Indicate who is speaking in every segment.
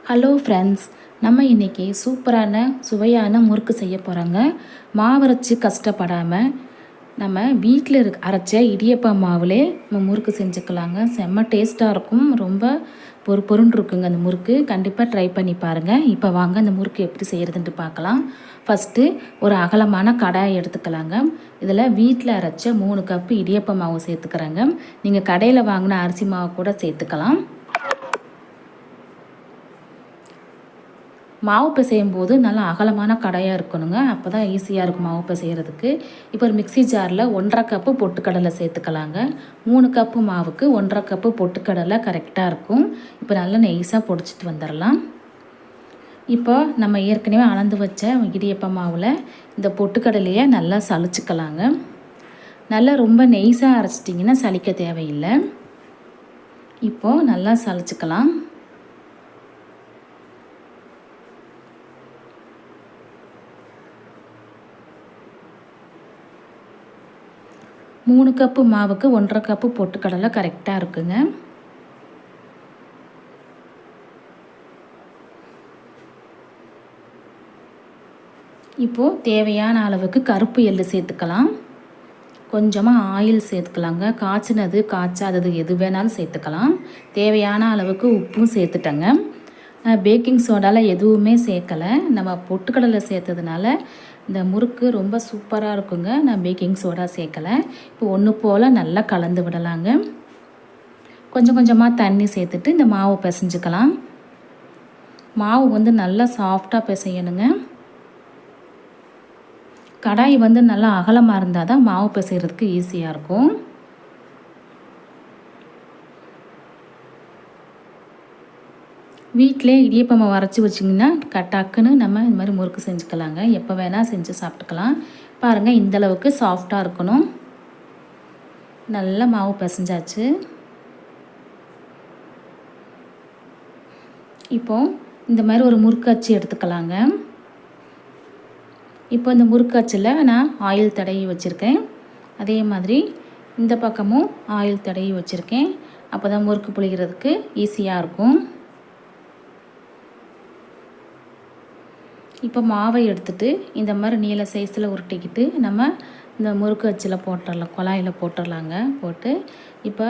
Speaker 1: Hello friends, நம்ம இன்றைக்கி சூப்பரான சுவையான முறுக்கு செய்ய போகிறோங்க. மாவரைச்சி கஷ்டப்படாமல் நம்ம வீட்டில் அரைச்ச இடியப்ப மாவுலே நம்ம முறுக்கு செஞ்சுக்கலாங்க. செம்ம டேஸ்ட்டாக இருக்கும். ரொம்ப பொருன்னு இருக்குங்க அந்த முறுக்கு. கண்டிப்பாக ட்ரை பண்ணி பாருங்கள். இப்போ வாங்க அந்த முறுக்கு எப்படி செய்கிறதுன்ட்டு பார்க்கலாம். ஃபஸ்ட்டு ஒரு அகலமான கடாயை எடுத்துக்கலாங்க. இதில் வீட்டில் அரைச்ச 3 கப்பு இடியப்ப மாவு சேர்த்துக்கிறேங்க. நீங்கள் கடையில் வாங்கின அரிசி மாவு கூட சேர்த்துக்கலாம். மாவு பிசையும் போது நல்லா அகலமான கடாயாக இருக்கணுங்க. அப்போ தான் ஈஸியாக இருக்கும் மாவு பிசைகிறதுக்கு. இப்போ ஒரு மிக்சி ஜாரில் 1.5 கப்பு பொட்டுக்கடலை சேர்த்துக்கலாங்க. 3 கப்பு மாவுக்கு 1.5 கப்பு பொட்டுக்கடலை கரெக்டாக இருக்கும். இப்போ நல்லா நெய்ஸாக பொடிச்சிட்டு வந்துடலாம். இப்போ நம்ம ஏற்கனவே அளந்து வச்ச இடியப்ப மாவில் இந்த பொட்டுக்கடலையை நல்லா சலிச்சுக்கலாங்க. நல்லா ரொம்ப நெய்ஸாக அரைச்சிட்டிங்கன்னா சலிக்க தேவையில்லை. இப்போது நல்லா சலிச்சுக்கலாம். மூணு கப்பு மாவுக்கு 1.5 கப்பு பொட்டுக்கடலை கரெக்டாக இருக்குங்க. இப்போது தேவையான அளவுக்கு கருப்பு எள்ளு சேர்த்துக்கலாம். கொஞ்சமாக ஆயில் சேர்த்துக்கலாங்க. காய்ச்சினது காய்ச்சாதது எது வேணாலும் சேர்த்துக்கலாம். தேவையான அளவுக்கு உப்பும் சேர்த்துட்டேங்க. பேக்கிங் சோடாவில் எதுவுமே சேர்க்கலை. நம்ம பொட்டுக்கடலை சேர்த்ததுனால இந்த முறுக்கு ரொம்ப சூப்பராக இருக்குங்க. நான் பேக்கிங் சோடா சேர்க்கலை. இப்போ ஒன்று போல் நல்லா கலந்து விடலாங்க. கொஞ்சம் கொஞ்சமாக தண்ணி சேர்த்துட்டு இந்த மாவு பிசைஞ்சுக்கலாம். மாவு வந்து நல்லா சாஃப்டாக பிசையணுங்க. கடாய் வந்து நல்லா அகலமாக இருந்தால் தான் மாவு பிசைகிறதுக்கு ஈஸியாக இருக்கும். வீட்டிலே இடியப்பம் அரைச்சி வச்சிங்கன்னா டக்குன்னு நம்ம இந்த மாதிரி முறுக்கு செஞ்சுக்கலாங்க. எப்போ வேணால் செஞ்சு சாப்பிட்டுக்கலாம். பாருங்கள், இந்தளவுக்கு சாஃப்டாக இருக்கணும். நல்லா மாவு பிசைஞ்சாச்சு. இப்போது இந்த மாதிரி ஒரு முறுக்கு அச்சு எடுத்துக்கலாங்க. இப்போ இந்த முறுக்கு அச்சில் நான் ஆயில் தடவி வச்சுருக்கேன். அதே மாதிரி இந்த பக்கமும் ஆயில் தடவி வச்சுருக்கேன். அப்போ தான் முறுக்கு புளிக்கிறதுக்கு ஈஸியாக இருக்கும். இப்போ மாவை எடுத்துகிட்டு இந்த மாதிரி நீல சைஸில் உருட்டிக்கிட்டு நம்ம இந்த முறுக்கு அச்சில் போட்டுடலாம், குழாயில் போட்டுடலாங்க. போட்டு இப்போ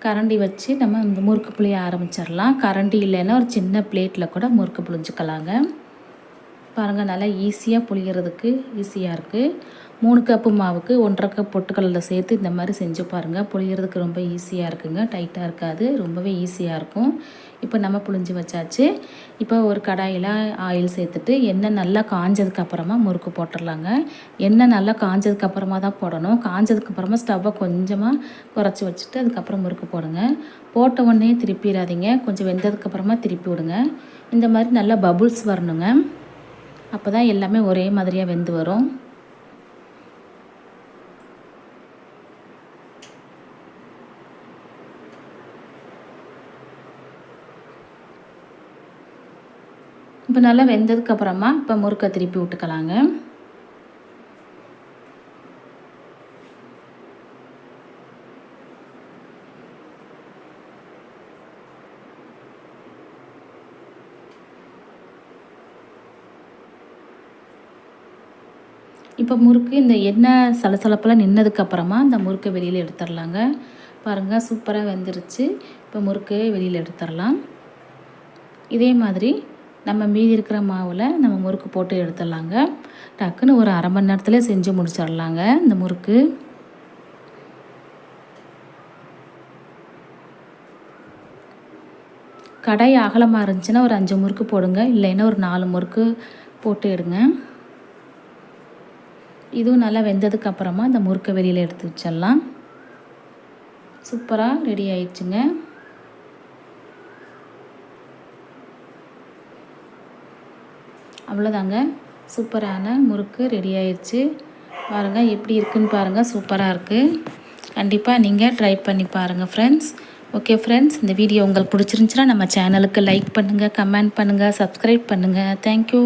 Speaker 1: கரண்டி வச்சு நம்ம இந்த முறுக்கு புளிய ஆரம்பிச்சிடலாம். கரண்டி இல்லைன்னா ஒரு சின்ன பிளேட்டில் கூட முறுக்கு புளிஞ்சிக்கலாங்க. பாருங்கள், நல்லா ஈஸியாக புளிகிறதுக்கு ஈஸியாக இருக்குது. 3 கப்பு மாவுக்கு 1.5 கப் பொட்டுக்கடலை சேர்த்து இந்த மாதிரி செஞ்சு பாருங்கள். புளிகிறதுக்கு ரொம்ப ஈஸியாக இருக்குங்க. டைட்டாக இருக்காது, ரொம்பவே ஈஸியாக இருக்கும். இப்போ நம்ம புளிஞ்சு வச்சாச்சு. இப்போ ஒரு கடாயில் ஆயில் சேர்த்துட்டு எண்ணெய் நல்லா காஞ்சதுக்கப்புறமா முறுக்கு போட்டுடலாங்க. எண்ணெய் நல்லா காஞ்சதுக்கப்புறமா தான் போடணும். காஞ்சதுக்கப்புறமா ஸ்டவ்வை கொஞ்சமாக குறைச்சி வச்சுட்டு அதுக்கப்புறம் முறுக்கு போடுங்க. போட்ட உடனே திருப்பிடாதீங்க. கொஞ்சம் வெந்ததுக்கப்புறமா திருப்பி விடுங்க. இந்த மாதிரி நல்லா பபுள்ஸ் வரணுங்க. அப்போ தான் எல்லாமே ஒரே மாதிரியாக வெந்து வரும். இப்போ நல்லா வெந்ததுக்கப்புறமா இப்போ முறுக்கை திருப்பி விட்டுக்கலாங்க. இப்போ முறுக்கு இந்த எண்ணெய் சலசலப்பெல்லாம் நின்னதுக்கப்புறமா இந்த முறுக்கை வெளியில் எடுத்துடலாங்க. பாருங்கள், சூப்பராக வெந்துருச்சு. இப்போ முறுக்கை வெளியில் எடுத்துடலாம். இதே மாதிரி நம்ம மீதி இருக்கிற மாவில் நம்ம முறுக்கு போட்டு எடுத்துடலாங்க. டக்குன்னு ஒரு அரை மணி நேரத்தில் செஞ்சு முடிச்சிடலாங்க இந்த முறுக்கு. கடாய் அகலமாக இருந்துச்சுன்னா ஒரு 5 முறுக்கு போடுங்க. இல்லைன்னா ஒரு 4 முறுக்கு போட்டு எடுங்க. இதுவும் நல்லா வெந்ததுக்கப்புறமா இந்த முறுக்கை வெளியில் எடுத்து வச்சிடலாம். சூப்பராக ரெடி ஆயிடுச்சுங்க. அவ்வளோதாங்க, சூப்பரான முறுக்கு ரெடி ஆயிடுச்சு. பாருங்கள் எப்படி இருக்குன்னு பாருங்கள், சூப்பராக இருக்குது. கண்டிப்பாக நீங்கள் ட்ரை பண்ணி பாருங்கள் ஃப்ரெண்ட்ஸ். ஓகே ஃப்ரெண்ட்ஸ், இந்த வீடியோ உங்களுக்கு பிடிச்சிருந்துச்சுன்னா நம்ம சேனலுக்கு லைக் பண்ணுங்கள், கமெண்ட் பண்ணுங்கள், சப்ஸ்கிரைப் பண்ணுங்கள். தேங்க்யூ.